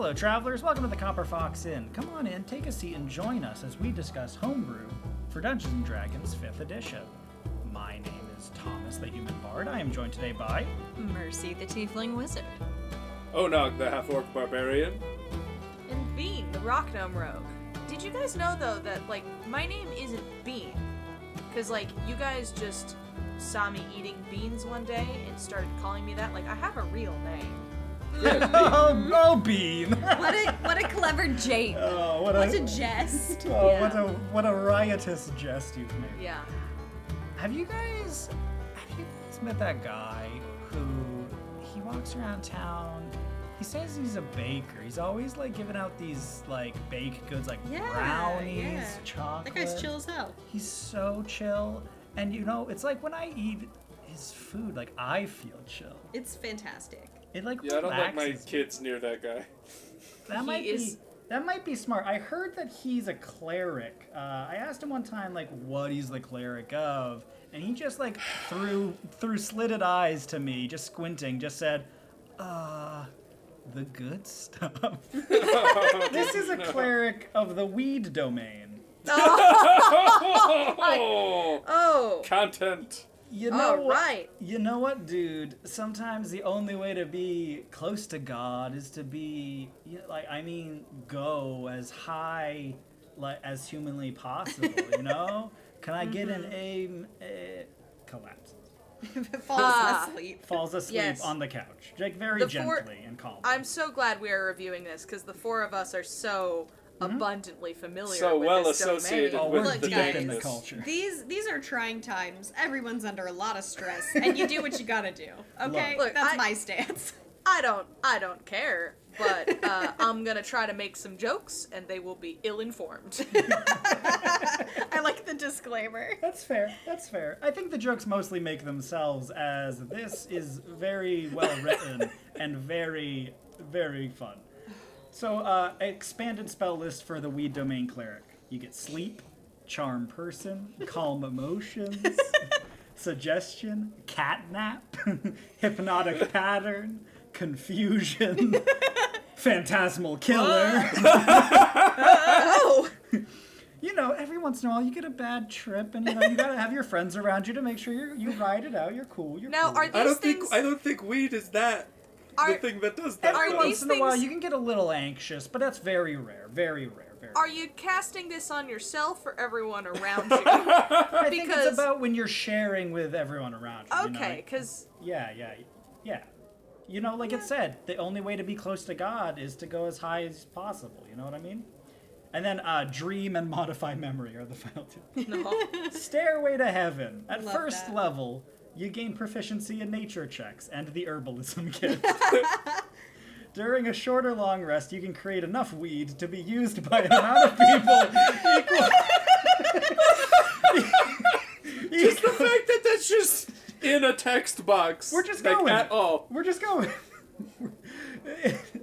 Hello, travelers. Welcome to the Copper Fox Inn. Come on in, take a seat, and join us as we discuss Homebrew for Dungeons & Dragons 5th edition. My name is Thomas, the Human Bard. I am joined today by... Mercy, the Tiefling Wizard. Onog, the half-orc barbarian. And Bean, the Rock Gnome Rogue. Did you guys know, though, that, my name isn't Bean? Because, you guys just saw me eating beans one day and started calling me that. I have a real name. Oh, Bean! What a clever jape. Oh, what a jest. Oh, Yeah. what a riotous jest you've made. Yeah. Have you guys met that guy who he walks around town? He says he's a baker. He's always giving out these baked goods, brownies, chocolate. That guy's chill as hell. He's so chill, and it's like when I eat his food, I feel chill. It's fantastic. It Yeah, I don't like my relaxes me. kids near that guy. That might be smart. I heard that he's a cleric. I asked him one time, what he's the cleric of, and he just, through slitted eyes to me, just squinting, just said, the good stuff. This is a cleric of the weed domain. Oh! Content. You know what? Right. You know what, dude? Sometimes the only way to be close to God is to be, go as high as humanly possible, you know? Can I get an aim? Collapses. Falls asleep Yes. on the couch. Very The gently and calmly. I'm so glad we are reviewing this, because the four of us are so abundantly familiar So with well this associated domain. with we're Look, the deep guys, in the darkness. culture. These are trying times. Everyone's under a lot of stress, and you do what you gotta do. Okay, Look, that's my stance. I don't care, but I'm gonna try to make some jokes, and they will be ill-informed. I like the disclaimer. That's fair. I think the jokes mostly make themselves, as this is very well written and very, very fun. So, expanded spell list for the weed domain cleric. You get sleep, charm person, calm emotions, suggestion, catnap, hypnotic pattern, confusion, phantasmal killer. Oh! Every once in a while you get a bad trip, and you gotta have your friends around you to make sure you ride it out. You're cool. Now, cool. are these things? I don't think weed is the thing that does that. Every are once these in a while things- you can get a little anxious, but that's very rare. Very rare. Very Are rare. you casting this on yourself or everyone around you? I think because- it's about when you're sharing with everyone around you. Okay, because Yeah. Like it said, the only way to be close to God is to go as high as possible. You know what I mean? And then dream and modify memory are the final two. no. Stairway to Heaven. At Love first that. level, you gain proficiency in nature checks and the herbalism kit. During a short or long rest, you can create enough weed to be used by an amount of people equal... Just the fact that that's just in a text box. We're just going. At all. We're just going.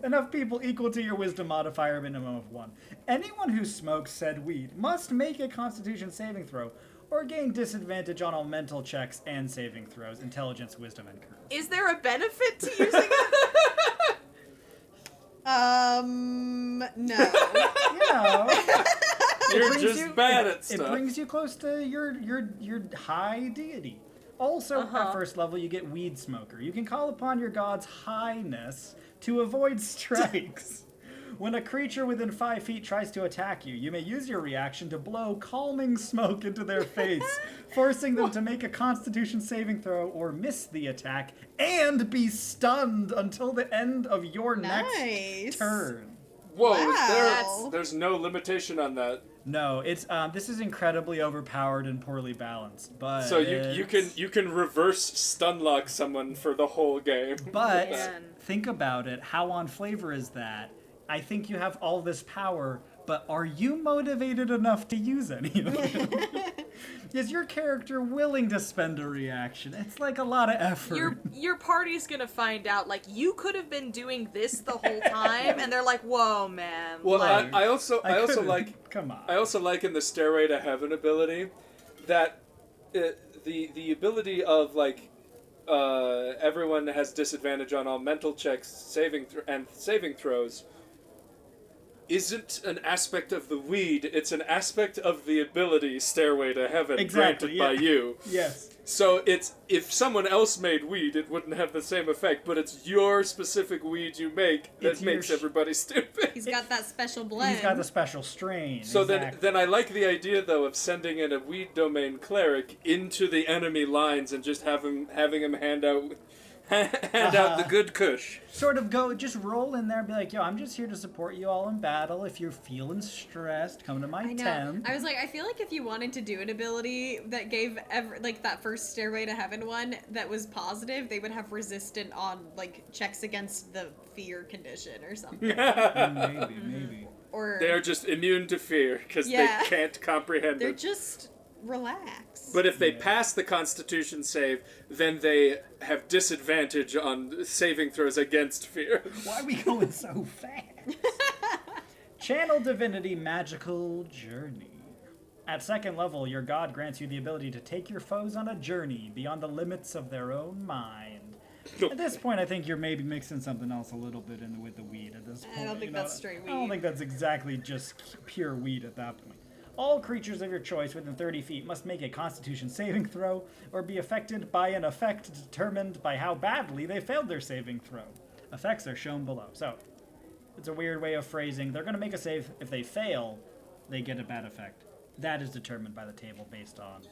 Enough people equal to your wisdom modifier minimum of 1. Anyone who smokes said weed must make a Constitution saving throw or gain disadvantage on all mental checks and saving throws, intelligence, wisdom, and charisma. Is there a benefit to using it? No. You're brings just you- bad at It stuff. brings you close to your high deity. Also, at first level, you get Weed Smoker. You can call upon your god's highness to avoid strikes. When a creature within 5 feet tries to attack you, you may use your reaction to blow calming smoke into their face, forcing them to make a Constitution saving throw or miss the attack, and be stunned until the end of your Nice. next turn. Whoa, Wow. there's no limitation on that. No, it's this is incredibly overpowered and poorly balanced, but So you can reverse stun lock someone for the whole game. But Man. think about it. How on flavor is that? I think you have all this power, but are you motivated enough to use any of it? Is your character willing to spend a reaction? It's a lot of effort. Your party's gonna find out, you could have been doing this the whole time, and they're like, whoa, man. Well, Like, I also could've- like Come on. I also like in the Stairway to Heaven ability that the ability of everyone has disadvantage on all mental checks, saving throws, isn't an aspect of the weed, it's an aspect of the ability Stairway to Heaven Exactly, granted by you. Yes. So it's, if someone else made weed, it wouldn't have the same effect, but it's your specific weed you make that It's your makes everybody stupid. He's got that special blend. He's got the special strain. So exactly. then I like the idea, though, of sending in a weed domain cleric into the enemy lines and just having him hand out the good kush. Sort of just roll in there and be like, yo, I'm just here to support you all in battle. If you're feeling stressed, come to my I know. tent. I was like, I feel like if you wanted to do an ability that gave like that first Stairway to Heaven one that was positive, they would have resistant on like checks against the fear condition or something. Maybe. Or They are just immune to fear because Yeah. they can't comprehend they're it. just relax. But if they pass the Constitution save, then they have disadvantage on saving throws against fear. Why are we going so fast? Channel Divinity Magical Journey. At second level, your god grants you the ability to take your foes on a journey beyond the limits of their own mind. At this point, I think you're maybe mixing something else a little bit in with the weed at this point. I don't think you know? that's straight I don't weed. think that's exactly just pure weed at that point. All creatures of your choice within 30 feet must make a Constitution saving throw or be affected by an effect determined by how badly they failed their saving throw. Effects are shown below. So, it's a weird way of phrasing. They're going to make a save. If they fail, they get a bad effect. That is determined by the table based on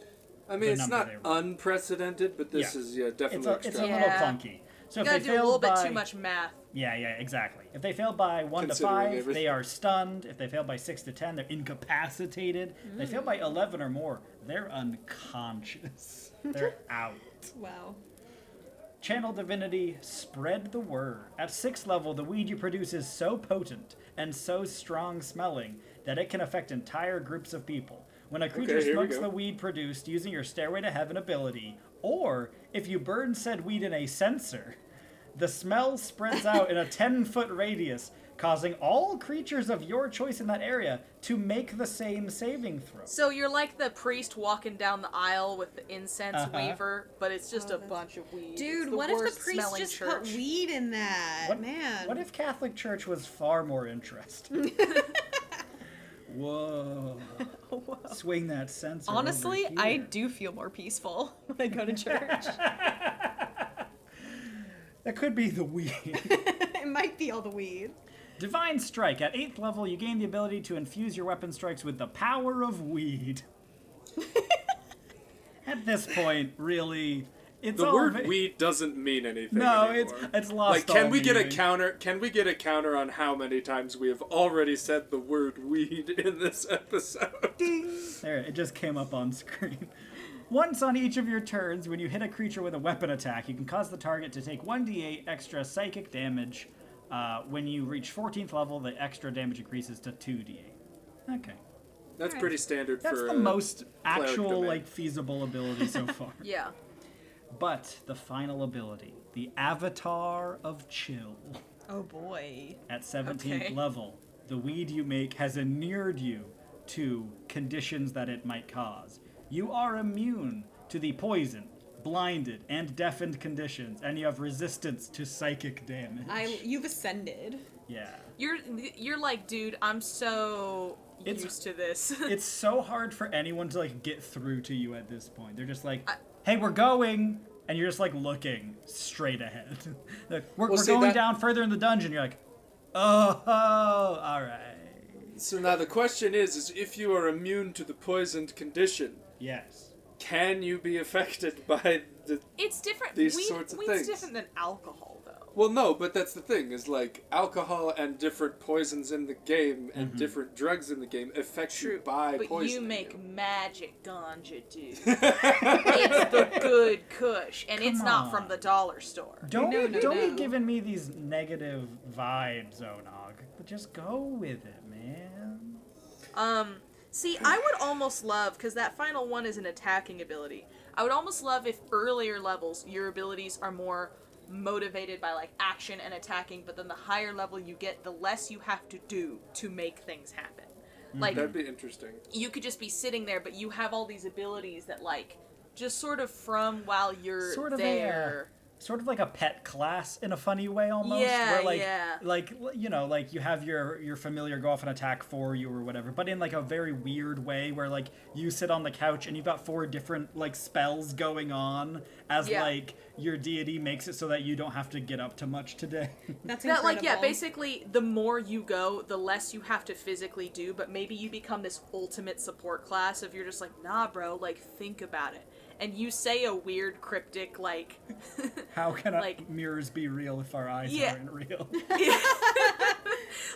I mean, the it's number not they roll. unprecedented, but this Yeah. is definitely It's a extra. little Yeah. clunky. So You if gotta they do a little failed bit by too much math. Yeah, exactly. If they fail by 1 to Considering 5, everything. they are stunned. If they fail by 6 to 10, they're incapacitated. If they fail by 11 or more, they're unconscious. They're out. Wow. Channel Divinity, spread the word. At 6th level, the weed you produce is so potent and so strong smelling that it can affect entire groups of people. When a creature here we smokes go. the weed produced using your Stairway to Heaven ability, or if you burn said weed in a censer, the smell spreads out in a 10-foot radius, causing all creatures of your choice in that area to make the same saving throw. So you're like the priest walking down the aisle with the incense weaver, but it's just a bunch of weed. It's Dude, the what if the worst priest smelling just church. put weed in that? Man. What if Catholic Church was far more interesting? Whoa. Swing that censer. Honestly, over I here. do feel more peaceful when I go to church. That could be the weed. It might be all the weed. Divine Strike. At 8th level, you gain the ability to infuse your weapon strikes with the power of weed. At this point, really, it's The all word weed doesn't mean anything No, anymore. it's lost. Like, can all we get a meaning. counter? Can we get a counter on how many times we have already said the word weed in this episode? There, it just came up on screen. Once on each of your turns, when you hit a creature with a weapon attack, you can cause the target to take 1d8 extra psychic damage. When you reach 14th level, the extra damage increases to 2d8. Okay. That's pretty standard That's for the most actual, domain. like, feasible ability so far. Yeah. But the final ability, the Avatar of Chill. Oh boy. At 17th Okay. level, the weed you make has inured you to conditions that it might cause. You are immune to the poison, blinded, and deafened conditions, and you have resistance to psychic damage. You've ascended. Yeah. You're like, dude, I'm so It's- used to this. It's so hard for anyone to, like, get through to you at this point. They're just like, hey, we're going, and you're just, like, looking straight ahead. Like, we're see, going that- down further in the dungeon. You're like, oh, all right. So now the question is if you are immune to the poisoned condition, Yes. can you be affected by the... It's different. These Weed- sorts of weed's things. different than alcohol, though. Well, no, but that's the thing, is like alcohol and different poisons in the game and different drugs in the game affect you by but poisoning you make you. magic ganja, dude. It's the good kush, and it's Come not on. from the dollar store. Don't No, be, no, don't no. be giving me these negative vibes, Onog. But just go with it, man. See, I would almost love, because that final one is an attacking ability, I would almost love if earlier levels, your abilities are more motivated by, like, action and attacking, but then the higher level you get, the less you have to do to make things happen. Like, That'd be interesting. you could just be sitting there, but you have all these abilities that, like, just sort of from while you're Sort of there, sort of like a pet class in a funny way almost. Yeah, where like, yeah. like, you know, like you have your familiar go off and attack for you or whatever, but in like a very weird way where like you sit on the couch and you've got 4 different like spells going on as Yeah. like your deity makes it so that you don't have to get up to much today. That's That, incredible. like, yeah, basically, the more you go, the less you have to physically do, but maybe you become this ultimate support class if you're just like, nah, bro, like, think about it. And you say a weird, cryptic, like... How can like, mirrors be real if our eyes Yeah. aren't real?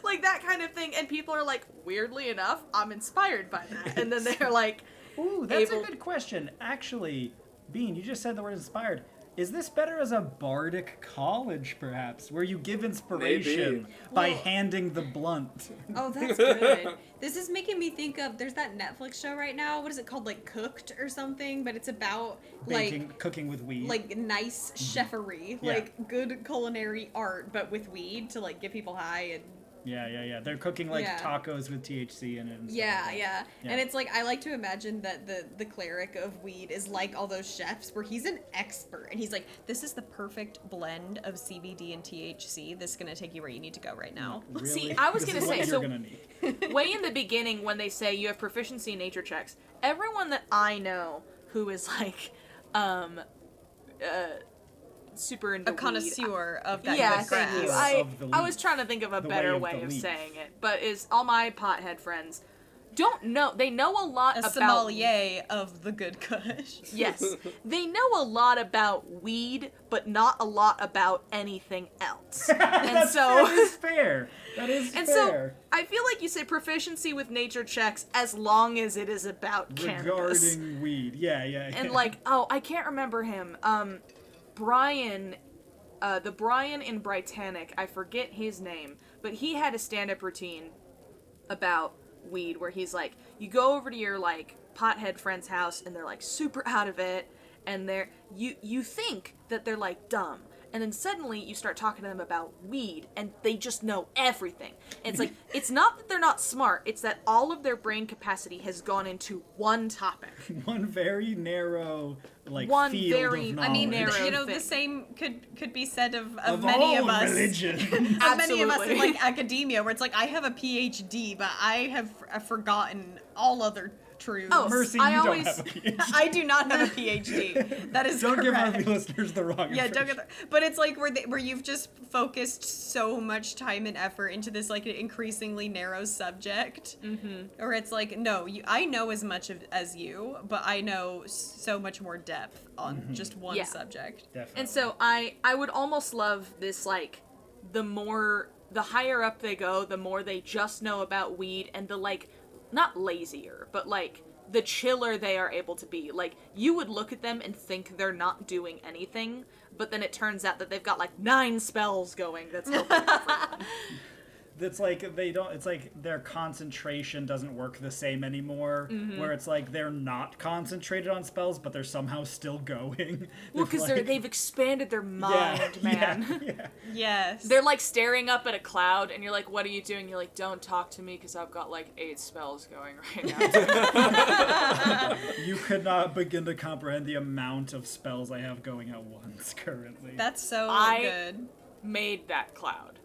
like, that kind of thing, and people are like, weirdly enough, I'm inspired by that. And then they're like... Ooh, that's able- a good question. Actually, Bean, you just said the word inspired. Is this better as a bardic college, perhaps, where you give inspiration Maybe. by Well- handing the blunt? Oh, that's good. This is making me think of, there's that Netflix show right now. What is it called? Like Cooked or something? But it's about Baking, cooking with weed. like nice chefery, Yeah. like good culinary art, but with weed to like get people high and Yeah. They're cooking like Yeah. tacos with THC in it. And stuff yeah, like that. yeah. Yeah. And it's like I like to imagine that the cleric of weed is like all those chefs where he's an expert and he's like, this is the perfect blend of CBD and THC. This is gonna take you where you need to go right now. Really? See, I was This gonna is what say, you're so- gonna need. way in the beginning when they say you have proficiency in nature checks, everyone that I know who is like super into A connoisseur of that yeah, good thank you. grass. Of the I was leaf. trying to think of a The better way of the way of leaf. saying it, but is all my pothead friends don't know. They know a lot A about sommelier of the good kush. Yes. They know a lot about weed, but not a lot about anything else. And That so is fair. That is and so fair. I feel like you say proficiency with nature checks as long as it is about cannabis. Regarding weed. Yeah. And like, oh, I can't remember him. Brian, the Brian in Britannic, I forget his name, but he had a stand-up routine about weed where he's like, you go over to your like pothead friend's house and they're like super out of it, and they're you think that they're like dumb, and then suddenly you start talking to them about weed and they just know everything. And it's like, it's not that they're not smart, it's that all of their brain capacity has gone into one topic. One very narrow, like, One field very- of I mean, knowledge. narrow you know, thing. the same could be said of of many all of us. religions. Of many of us in Absolutely. like academia, where it's like I have a PhD, but I have forgotten all other truths. Oh, Mercy, I you always- don't have a PhD. I do not have a PhD. That is Don't give our correct. listeners the wrong Yeah, information. don't get that. But it's like where you've just focused so much time and effort into this like increasingly narrow subject. Mm-hmm. Or it's like, no, I know as much as you, but I know so much more depth on just one Yeah. subject. Definitely. And so I would almost love this, like, the higher up they go, the more they just know about weed, and the, like, not lazier, but, like, the chiller they are able to be. Like, you would look at them and think they're not doing anything, but then it turns out that they've got, like, 9 spells going that's helping everyone. It's like they don't. It's like their concentration doesn't work the same anymore. Where it's like they're not concentrated on spells, but they're somehow still going. Well, because like, they've expanded their mind, man. Yeah. Yes. They're, like, staring up at a cloud, and you're like, what are you doing? You're like, don't talk to me, because I've got, like, 8 spells going right now. You could not begin to comprehend the amount of spells I have going at once currently. That's so I- good. Made that cloud.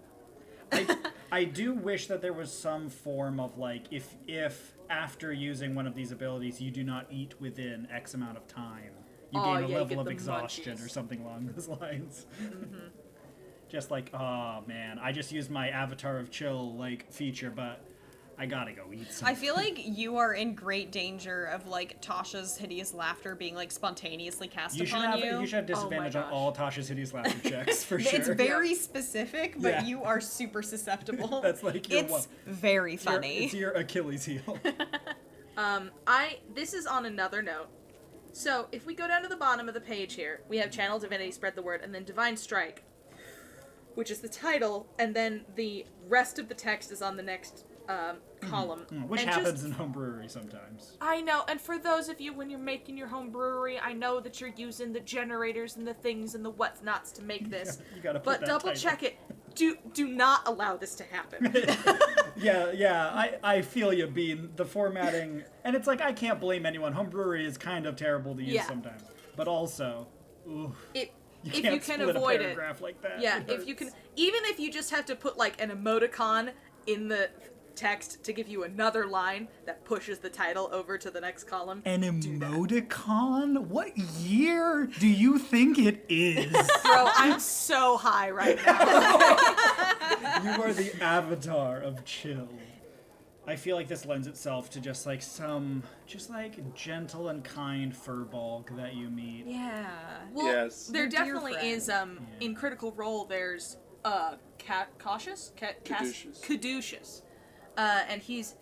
I do wish that there was some form of like if after using one of these abilities you do not eat within X amount of time, you Oh, gain a yeah, you level get of the exhaustion munchies. or something along those lines. Just like, oh man, I just used my Avatar of Chill like feature, but I gotta go eat something. I feel like you are in great danger of like Tasha's hideous laughter being like spontaneously cast you should upon have you. you should have disadvantage on gosh. all Tasha's hideous laughter checks for sure. It's very specific, but Yeah. you are super susceptible. That's like your it's one- very funny. It's your Achilles heel. This is on another note. So, if we go down to the bottom of the page here, we have Channel Divinity, Spread the Word, and then Divine Strike, which is the title, and then the rest of the text is on the next column. Which And happens just- in home brewery sometimes. I know, and for those of you, when you're making your home brewery, I know that you're using the generators and the things and the whatnots to make this, You gotta put but that double title. check it. Do not allow this to happen. Yeah, I feel you, Bean. The formatting, and it's like I can't blame anyone. Home brewery is kind of terrible to use Yeah. sometimes, but also, oof, It if can't you can split avoid a it. paragraph like that. Yeah, It if you hurts. can, even if you just have to put like an emoticon in the text to give you another line that pushes the title over to the next column. An do that. emoticon? What year do you think it is? Bro, I'm so high right now. You are the avatar of chill. I feel like this lends itself to just like gentle and kind furball that you meet. Yeah. Well, Yes. there Your dear definitely friend. is. In Critical Role, there's Caduceus. Caduceus, and he's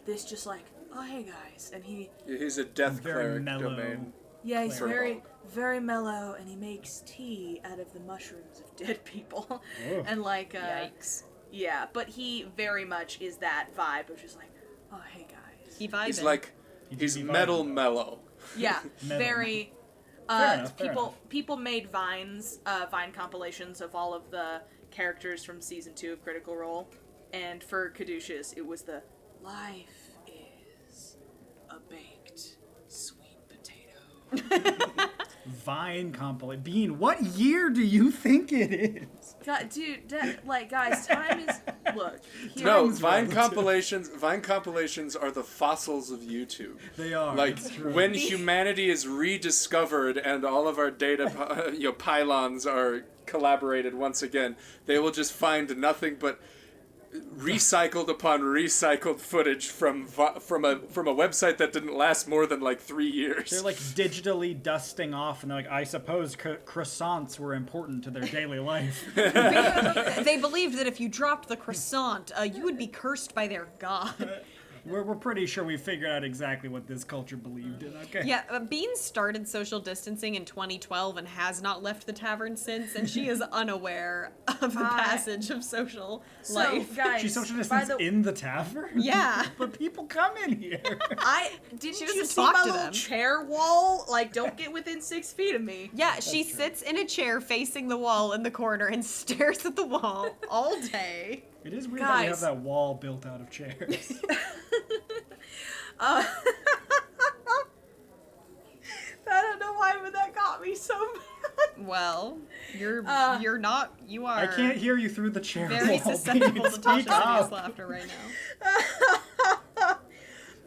this just like, oh hey guys, and He's a death Very cleric mellow. domain. yeah, he's Cleric. very mellow, and he makes tea out of the mushrooms of dead people, Oh. and like Yikes. yeah, but he very much is that vibe of just like, oh hey guys, He vibing. He's like, he's be metal vibing. mellow. yeah, Metal. very. Fair enough, fair People made Vine compilations of all of the characters from season 2 of Critical Role, and for Caduceus, it was the life is a baked sweet potato. Vine compilation. Bean, what year do you think it is? God, dude, guys, time is look. Here, No, Time's relative. Vine compilations are the fossils of YouTube. They are. Like it's true. when humanity is rediscovered and all of our data, pylons are collaborated once again, they will just find nothing but recycled upon recycled footage from a website that didn't last more than like 3 years. They're like digitally dusting off, and they're like, I suppose croissants were important to their daily life. They believed that if you dropped the croissant, you would be cursed by their god. We're pretty sure we figured out exactly what this culture believed in, okay? Yeah, Bean started social distancing in 2012 and has not left the tavern since, and she is unaware of the passage of social life. guys, She social by distance the, in the tavern? Yeah. But people come in here. didn't She you doesn't see talk my to little them. chair wall? Like, don't get within 6 feet of me. Yeah, she sits in a chair facing the wall in the corner and stares at the wall all day. It is weird that we have Guys. that wall built out of chairs. I don't know why, but that got me so mad. Well, you are I can't hear you through the chair very wall. susceptible to Speak Tasha's hideous up. laughter right now.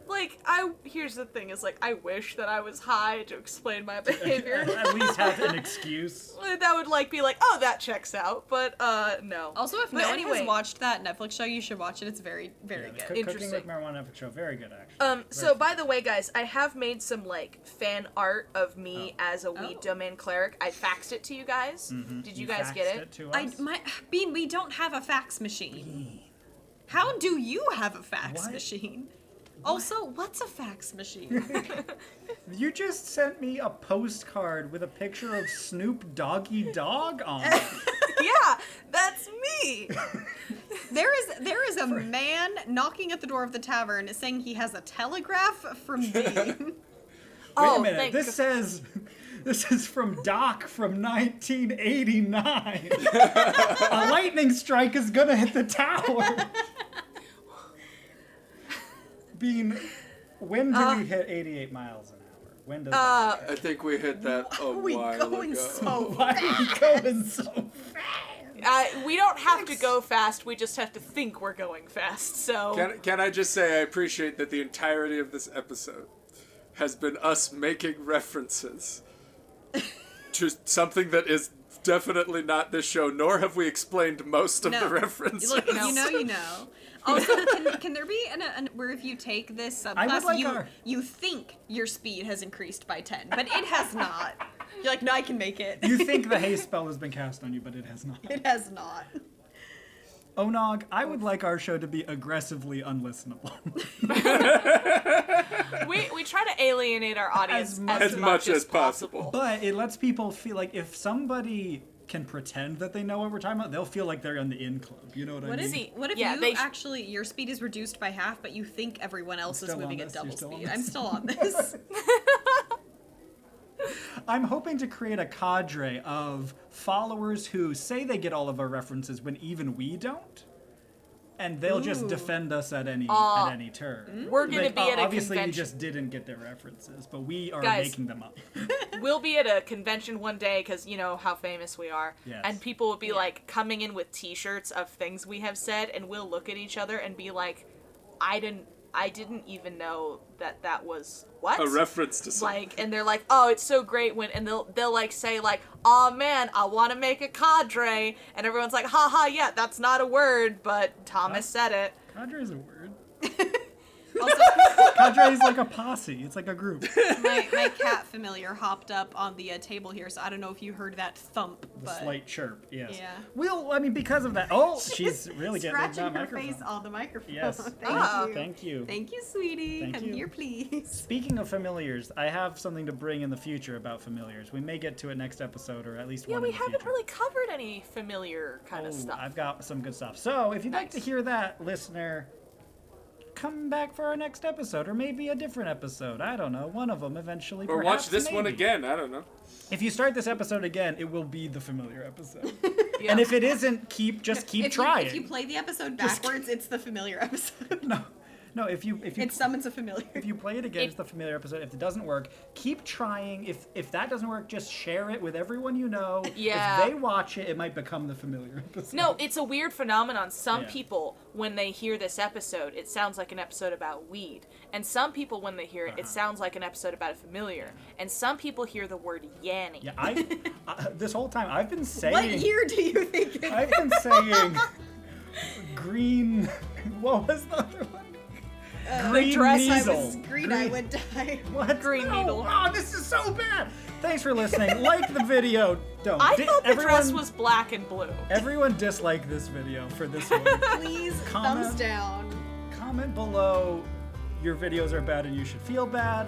Like, here's the thing, is like, I wish that I was high to explain my behavior. At least have an excuse. That would, like, be like, oh, that checks out, but, no. Also, if But no one anyway, has watched that Netflix show, you should watch it. It's very, very good. Cooking Interesting. with Marijuana show, very good actually. So by the way, guys, I have made some, like, fan art of me as a weed domain cleric. I faxed it to you guys. Did you guys get faxed it? to I, us? Bean, we don't have a fax machine. How do you have a fax What? machine? Also, what's a fax machine? You just sent me a postcard with a picture of Snoop Doggy Dog on it. Yeah, that's me. There is a man knocking at the door of the tavern saying he has a telegraph from Bean. Wait Oh, a minute, thank this says... This is from Doc from 1989. A lightning strike is gonna hit the tower. Bean, when do we hit 88 miles an hour? When does that I think we hit that a we while going ago. so Why are we going so fast? We don't have to go fast. We just have to think we're going fast. So Can I just say I appreciate that the entirety of this episode has been us making references to something that is definitely not this show, nor have we explained most of No. the references. Look, you know. Also, can there be where if you take this I would subclass, like you think your speed has increased by 10, but it has not. You're like, no, I can make it. You think the haste spell has been cast on you, but it has not. It has not. Onog, I would like our show to be aggressively unlistenable. we try to alienate our audience As much as possible. But it lets people feel like if somebody can pretend that they know what we're talking about, they'll feel like they're in the in club. You know what I What mean? if Yeah, you actually your speed is reduced by half, but you think everyone else is still on moving at this? You're double still on speed? this? I'm still on this. I'm hoping to create a cadre of followers who say they get all of our references when even we don't. and they'll just Ooh. defend us at any turn. We're gonna be at a obviously convention. you just didn't get their references, but we are Guys. making them up. We'll be at a convention one day because you know how famous we are, Yes. and people will be like coming in with T-shirts of things we have said, and we'll look at each other and be like, I didn't even know that was what A reference to something. like, and they're like, oh, it's so great when, and they'll like say like, oh man, I want to make a cadre, and everyone's like, haha, yeah, that's not a word, but Thomas said it. Cadre is a word. Also, Cadre is like a posse. It's like a group. my cat familiar hopped up on the table here, so I don't know if you heard that thump. The but slight chirp, yes. Yeah. Because of that. Oh, she's really getting into scratching that her microphone. face on the microphone. Yes. Thank you. Thank you. Thank you, sweetie. Thank Come you. here, please. Speaking of familiars, I have something to bring in the future about familiars. We may get to it next episode, or at least Yeah, one we in the haven't future. really covered any familiar kind of Oh, stuff. I've got some good stuff. So, if you'd like to Nice. hear that, listener, come back for our next episode, or maybe a different episode. I don't know. One of them eventually. Or perhaps, watch this one maybe. again. I don't know. If you start this episode again, it will be the familiar episode. Yeah. And if it isn't, keep If trying. you play the episode backwards, it's the familiar episode. No, if you It summons a familiar. if you play it again, it's the familiar episode. If it doesn't work, keep trying. If that doesn't work, just share it with everyone you know. Yeah. If they watch it, it might become the familiar episode. No, it's a weird phenomenon. Some Yeah. people, when they hear this episode, it sounds like an episode about weed. And some people, when they hear it, it sounds like an episode about a familiar. And some people hear the word Yanny. Yeah, this whole time I've been saying. What year do you think it I've been saying green. What was the other one? Green dress I If I needle. was green, I would die. What? Green No. needle. Oh, this is so bad. Thanks for listening. Like the video. Don't. I thought the everyone, dress was black and blue. Everyone dislike this video for this one. Please, Comment. thumbs down. Comment below your videos are bad and you should feel bad.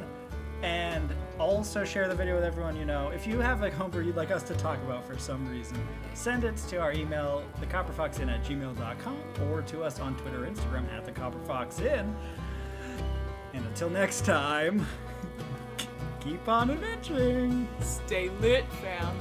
And also share the video with everyone you know. If you have a homebrew you'd like us to talk about for some reason, send it to our email, thecopperfoxin@gmail.com, or to us on Twitter or Instagram @thecopperfoxin. And until next time, keep on adventuring. Stay lit, fam.